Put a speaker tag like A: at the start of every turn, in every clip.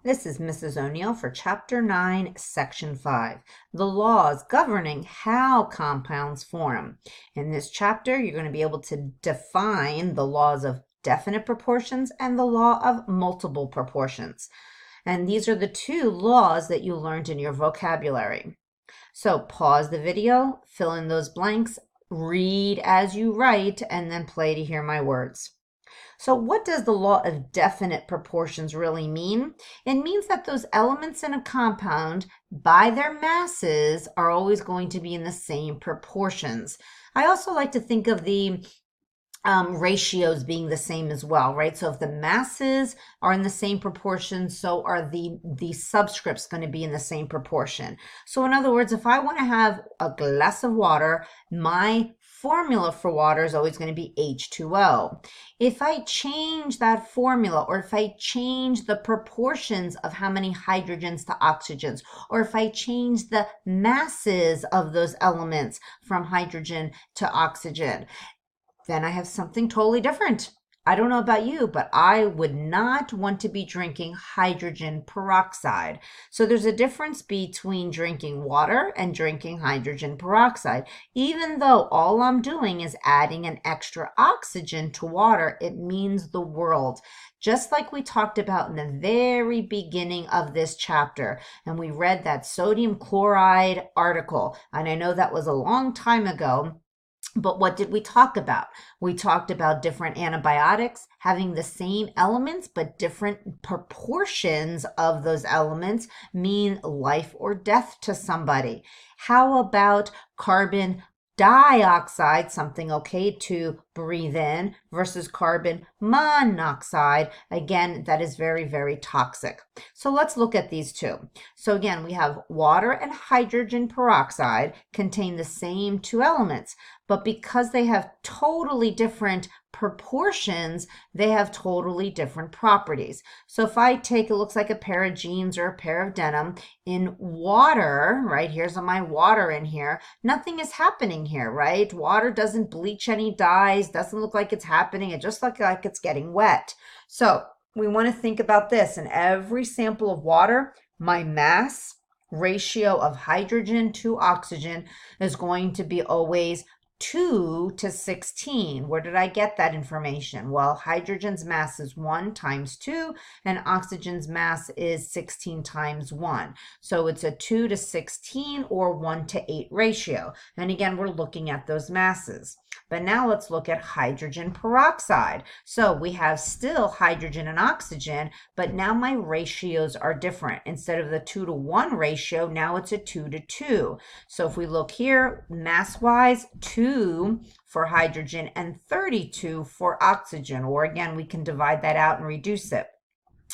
A: This is Mrs. O'Neill for Chapter 9, Section 5, the laws governing how compounds form. In this chapter, you're going to be able to define the laws of definite proportions and the law of multiple proportions. And these are the two laws that you learned in your vocabulary. So pause the video, fill in those blanks, read as you write, and then play to hear my words. So what does the law of definite proportions really mean? It means that those elements in a compound, by their masses, are always going to be in the same proportions. I also like to think of the ratios being the same as well, right? So if the masses are in the same proportion, so are the subscripts going to be in the same proportion. So in other words, if I want to have a glass of water, my formula for water is always going to be H2O. If I change that formula, or if I change the proportions of how many hydrogens to oxygens, or if I change the masses of those elements from hydrogen to oxygen, then I have something totally different. I don't know about you, but I would not want to be drinking hydrogen peroxide. So there's a difference between drinking water and drinking hydrogen peroxide. Even though all I'm doing is adding an extra oxygen to water, it means the world. Just like we talked about in the very beginning of this chapter, and we read that sodium chloride article, and I know that was a long time ago. But what did we talk about? We talked about different antibiotics having the same elements, but different proportions of those elements mean life or death to somebody. How about carbon dioxide, something okay to breathe in, versus carbon monoxide? Again, that is very, very toxic. So let's look at these two. So again, we have water and hydrogen peroxide contain the same two elements, but because they have totally different proportions, they have totally different properties. So if I take, it looks like a pair of jeans or a pair of denim in water, right? Here's my water in here. Nothing is happening here, right? Water doesn't bleach any dyes, doesn't look like it's happening. It just looks like it's getting wet. So we want to think about this. In every sample of water, my mass ratio of hydrogen to oxygen is going to be always 2 to 16. Where did I get that information? Well, hydrogen's mass is 1 times 2, and oxygen's mass is 16 times 1. So it's a 2 to 16 or 1 to 8 ratio. And again, we're looking at those masses. But now let's look at hydrogen peroxide. So we have still hydrogen and oxygen, but now my ratios are different. Instead of the 2 to 1 ratio, now it's a 2 to 2. So if we look here, mass-wise, 2 for hydrogen and 32 for oxygen. Or again, we can divide that out and reduce it.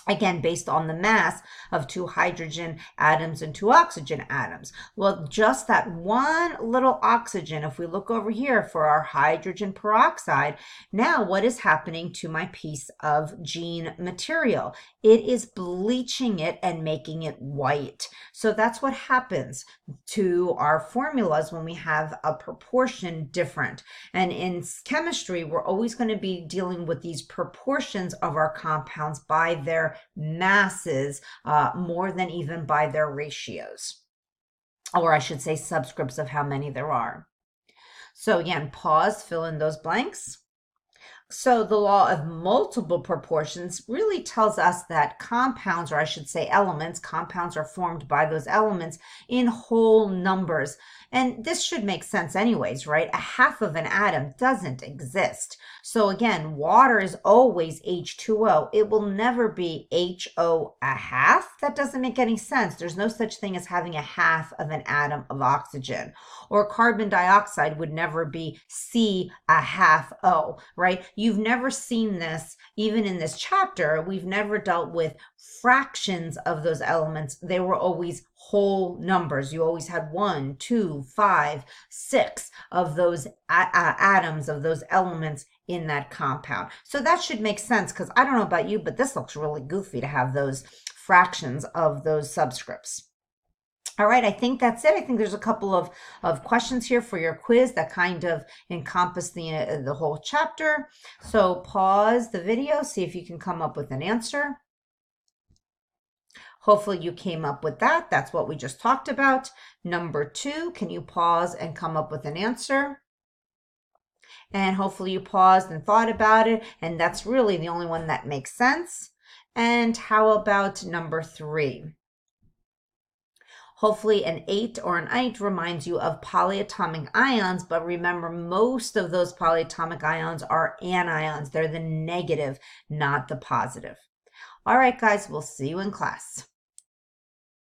A: Again, based on the mass of 2 hydrogen atoms and 2 oxygen atoms. Well, just that one little oxygen, if we look over here for our hydrogen peroxide, now what is happening to my piece of jean material? It is bleaching it and making it white. So that's what happens to our formulas when we have a proportion different. And in chemistry, we're always going to be dealing with these proportions of our compounds by their masses more than even by their ratios, or I should say subscripts of how many there are. So again, pause, fill in those blanks. So the law of multiple proportions really tells us that compounds, or I should say elements, compounds are formed by those elements in whole numbers. And this should make sense anyways, right? A half of an atom doesn't exist. So again, water is always H2O. It will never be HO a half. That doesn't make any sense. There's no such thing as having a half of an atom of oxygen. Or carbon dioxide would never be C a half O, right? You've never seen this, even in this chapter, we've never dealt with fractions of those elements. They were always whole numbers. You always had 1, 2, 5, 6 of those atoms, of those elements in that compound. So that should make sense, because I don't know about you, but this looks really goofy to have those fractions of those subscripts. All right, I think that's it. I think there's a couple of questions here for your quiz that kind of encompass the whole chapter. So pause the video, see if you can come up with an answer. Hopefully you came up with that. That's what we just talked about. Number 2, can you pause and come up with an answer? And hopefully you paused and thought about it, and that's really the only one that makes sense. And how about number 3? Hopefully an 8 or an 8 reminds you of polyatomic ions, but remember most of those polyatomic ions are anions. They're the negative, not the positive. All right, guys, we'll see you in class.